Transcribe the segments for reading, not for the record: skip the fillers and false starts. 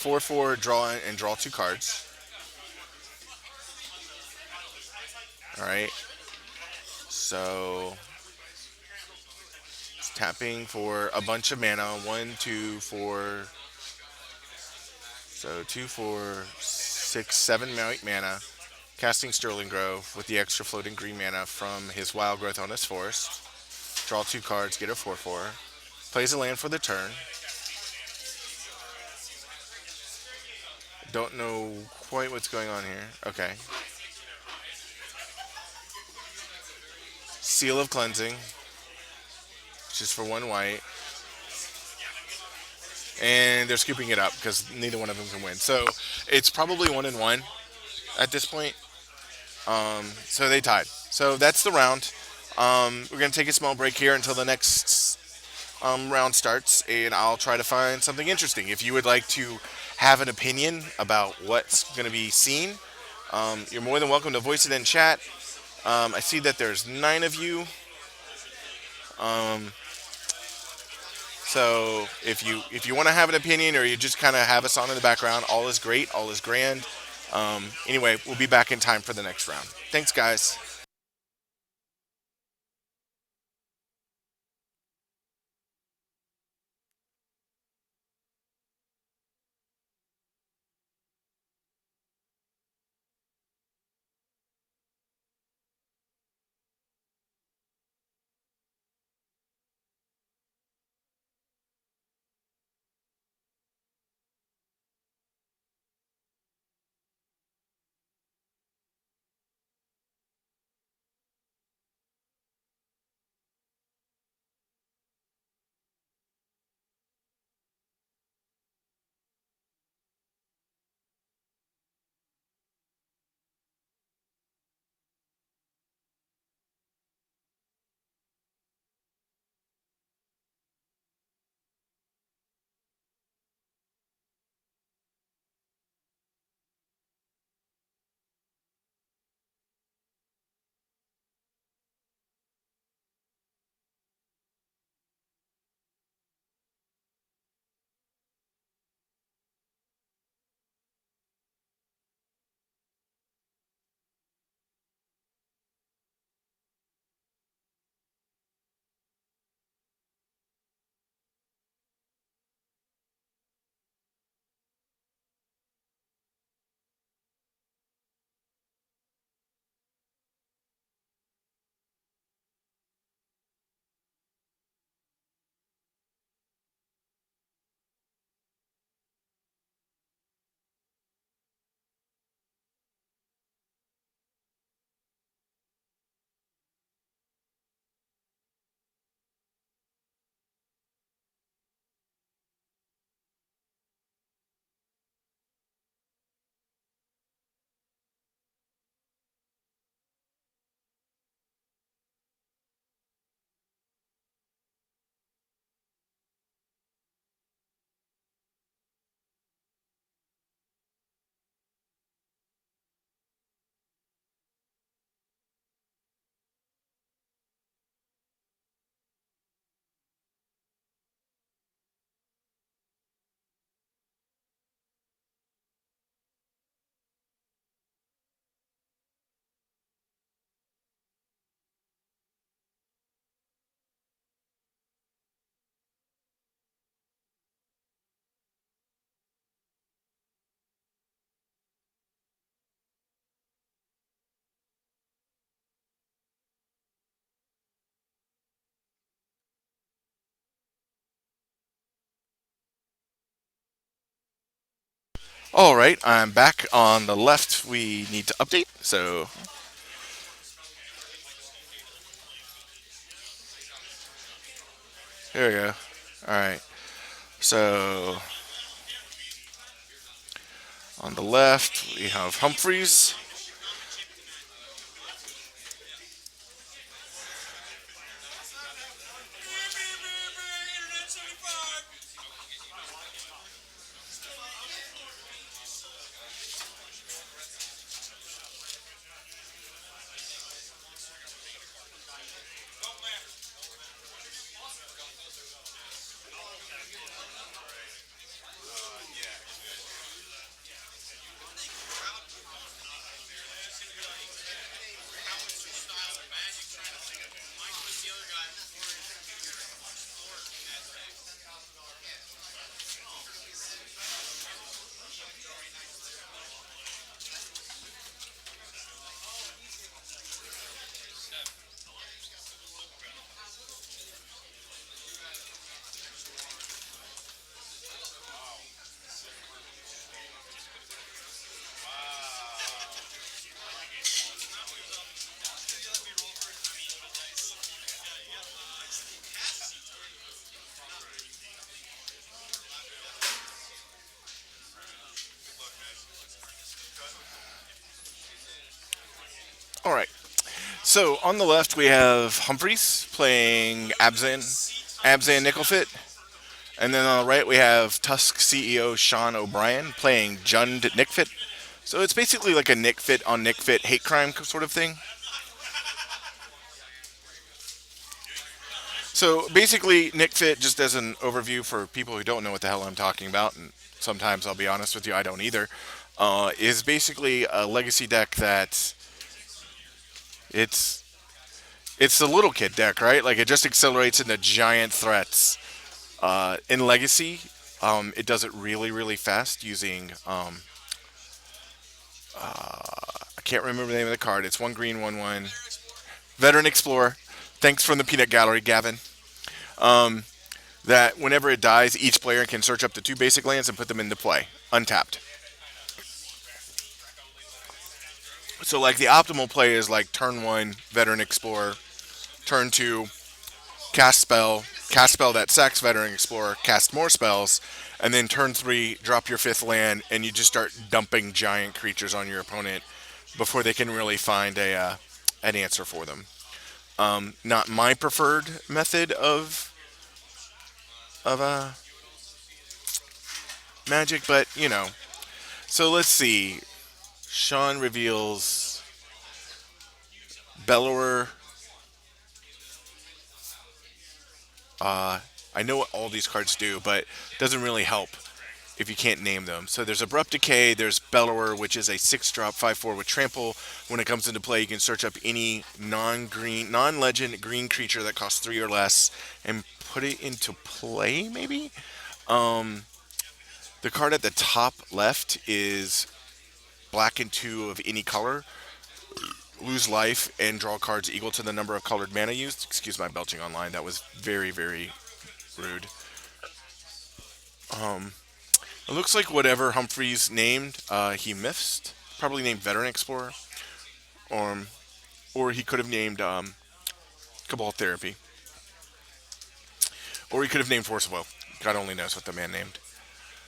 4/4, draw and draw two cards. All right. So it's tapping for a bunch of mana. One, two, four. So two, four, six, seven mana. Casting Sterling Grove with the extra floating green mana from his Wild Growth on his Forest. Draw two cards, get a 4/4. Plays a land for the turn. Don't know quite what's going on here. Okay. Seal of Cleansing, just for one white. And they're scooping it up because neither one of them can win. So it's probably 1-1 at this point. So they tied. So that's the round. We're going to take a small break here until the next round starts, and I'll try to find something interesting. If you would like to have an opinion about what's going to be seen, you're more than welcome to voice it in chat. I see that there's 9 of you. So if you want to have an opinion or you just kind of have us on in the background, all is great, all is grand. Anyway, we'll be back in time for the next round. Thanks, guys. All right, I'm back. On the left, we need to update. So here we go. All right. So on the left, we have Humphreys. So on the left we have Humphreys playing Abzan Nickelfit, and then on the right we have Tusk CEO Sean O'Brien playing Jund Nickfit. So it's basically like a Nickfit on Nickfit hate crime sort of thing. So basically, Nickfit, just as an overview for people who don't know what the hell I'm talking about, and sometimes I'll be honest with you, I don't either, is basically a legacy deck that it's it's the little kid deck, right? Like it just accelerates into giant threats. In Legacy, it does it really, really fast using. I can't remember the name of the card. It's one green, one. Veteran Explorer. Thanks from the Peanut Gallery, Gavin. That whenever it dies, each player can search up to two basic lands and put them into play, untapped. So, like, the optimal play is like turn one, Veteran Explorer, turn two, cast spell that sacks Veteran Explorer, cast more spells, and then turn three, drop your fifth land, and you just start dumping giant creatures on your opponent before they can really find an answer for them. Not my preferred method of Magic, but you know. So let's see. Sean reveals Bellower. I know what all these cards do, but it doesn't really help if you can't name them. So there's Abrupt Decay, there's Bellower, which is a 6-drop 5/4 with trample. When it comes into play, you can search up any non-legend green creature that costs 3 or less and put it into play, maybe? The card at the top left is black and 2 of any color. Lose life and draw cards equal to the number of colored mana used. Excuse my belching online. That was very, very rude. It looks like whatever Humphreys named, he missed. Probably named Veteran Explorer, or or he could have named Cabal Therapy, or he could have named Force of Will. God only knows what the man named.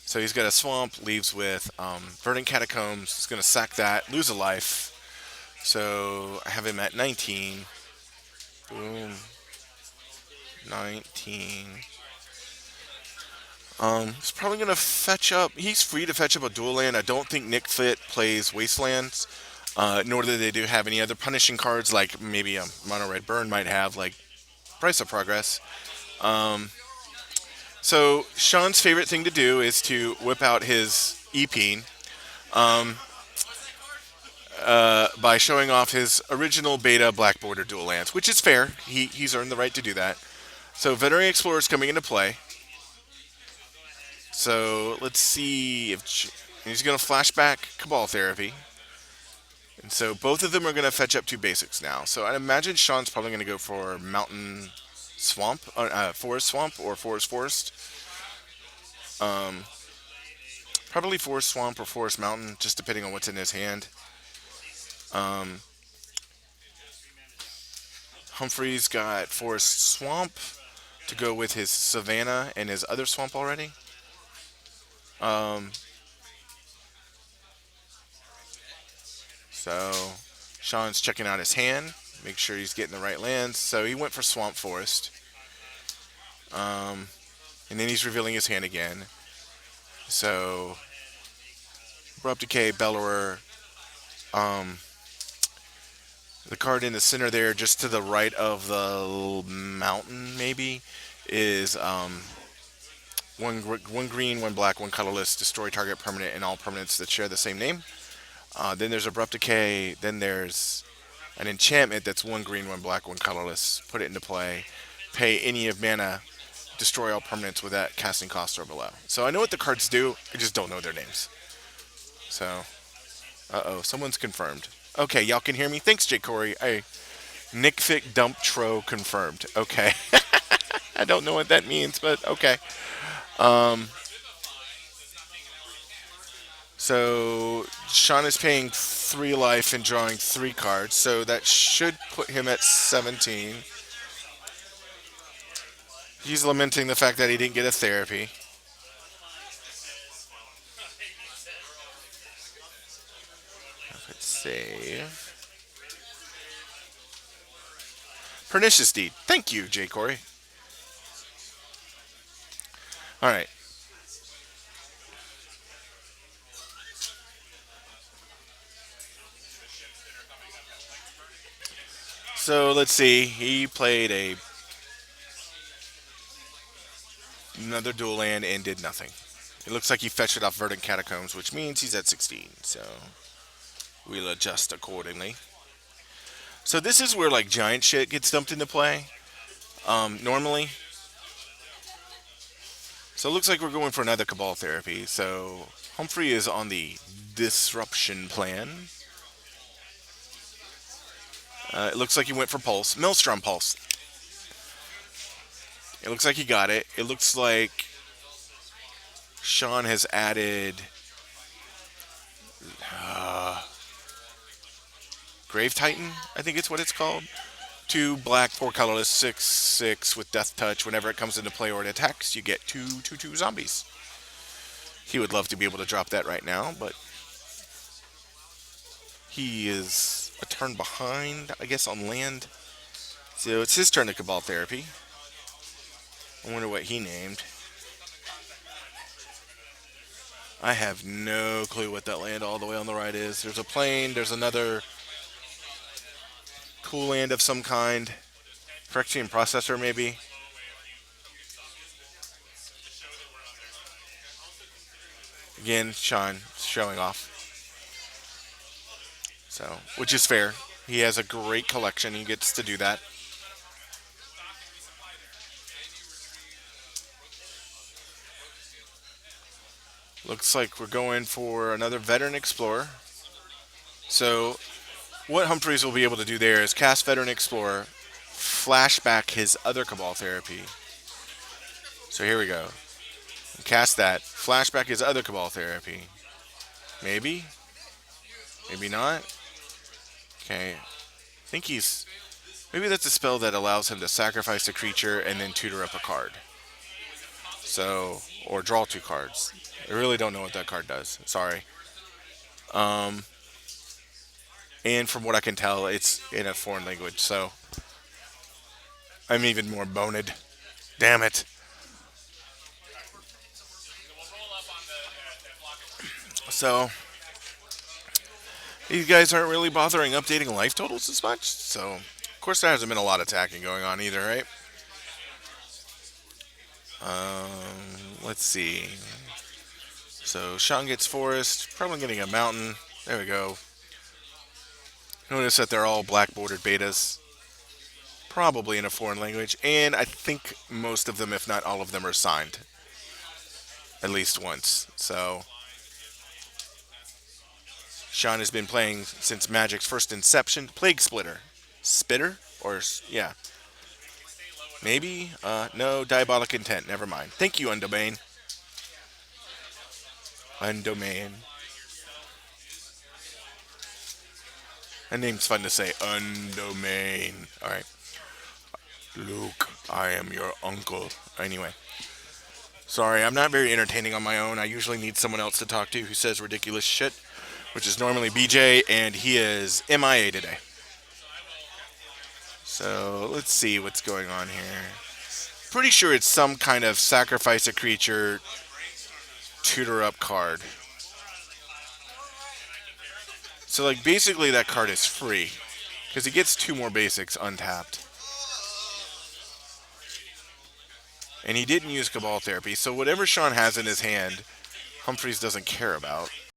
So he's got a swamp, leaves with Verdant Catacombs. He's going to sack that, lose a life. So I have him at 19. Boom. 19. He's probably going to fetch up. He's free to fetch up a dual land. I don't think Nick Fit plays Wastelands, nor do they do have any other punishing cards like maybe a Mono Red Burn might have, like Price of Progress. So Sean's favorite thing to do is to whip out his EP by showing off his original beta Black Border dual lands, which is fair. He's earned the right to do that. So Veterinary Explorer is coming into play. So let's see if he's going to flashback Cabal Therapy. And so both of them are going to fetch up two basics now. So I imagine Sean's probably going to go for Mountain Swamp, Forest Swamp, or Forest Forest. Probably Forest Swamp or Forest Mountain, just depending on what's in his hand. Humphrey's got Forest Swamp to go with his Savannah and his other swamp already. So Sean's checking out his hand, make sure he's getting the right lands. So he went for Swamp Forest. And then he's revealing his hand again. So Abrupt Decay, Bellower. The card in the center there, just to the right of the mountain, maybe, is one green, one black, one colorless. Destroy target permanent and all permanents that share the same name. Then there's Abrupt Decay. Then there's an enchantment that's one green, one black, one colorless. Put it into play. Pay any of mana. Destroy all permanents with that casting cost or below. So I know what the cards do. I just don't know their names. So, someone's confirmed. Okay, y'all can hear me. Thanks, Jake Corey. Hey, Nickfic Dump Tro confirmed. Okay. I don't know what that means, but okay. So Sean is paying 3 life and drawing 3 cards, so that should put him at 17. He's lamenting the fact that he didn't get a therapy. Let's save. Pernicious Deed. Thank you, J. Corey. All right. So let's see. He played another dual land and did nothing. It looks like he fetched it off Verdant Catacombs, which means he's at 16. So we'll adjust accordingly. So this is where like giant shit gets dumped into play. Normally. So it looks like we're going for another Cabal therapy. So Humphrey is on the disruption plan. It looks like he went for Pulse. Maelstrom Pulse. It looks like he got it. It looks like Sean has added Grave Titan, I think it's what it's called. 2 black, 4 colorless, 6/6 with Death Touch. Whenever it comes into play or it attacks, you get 2/2/2 zombies. He would love to be able to drop that right now, but he is a turn behind, I guess, on land. So it's his turn to Cabal Therapy. I wonder what he named. I have no clue what that land all the way on the right is. There's a plane, there's another cool land of some kind. Phyrexian Processor, maybe. Again, Sean showing off. So, which is fair. He has a great collection. He gets to do that. Looks like we're going for another Veteran Explorer. So, what Humphreys will be able to do there is cast Veteran Explorer, flashback his other Cabal Therapy. So here we go. Cast that, flashback his other Cabal Therapy. Maybe? Maybe not? Okay. I think he's. Maybe that's a spell that allows him to sacrifice a creature and then tutor up a card. So, or draw 2 cards. I really don't know what that card does. Sorry. And from what I can tell, it's in a foreign language, so I'm even more boned. Damn it. So, these guys aren't really bothering updating life totals as much, so of course there hasn't been a lot of attacking going on either, right? Let's see. So Sean gets forest, probably getting a mountain. There we go. Notice that they're all black bordered betas, probably in a foreign language, and I think most of them, if not all of them, are signed at least once. So Sean has been playing since Magic's first inception. Plague Splitter, Spitter, yeah, maybe. No, Diabolic Intent. Never mind. Thank you, Undomain. Undomain. That name's fun to say. Undomain. All right. Luke, I am your uncle. Anyway, sorry, I'm not very entertaining on my own. I usually need someone else to talk to who says ridiculous shit, which is normally BJ, and he is MIA today. So let's see what's going on here. Pretty sure it's some kind of sacrifice a creature, tutor up card. So like basically that card is free because he gets 2 more basics untapped. And he didn't use Cabal Therapy, so whatever Sean has in his hand, Humphreys doesn't care about.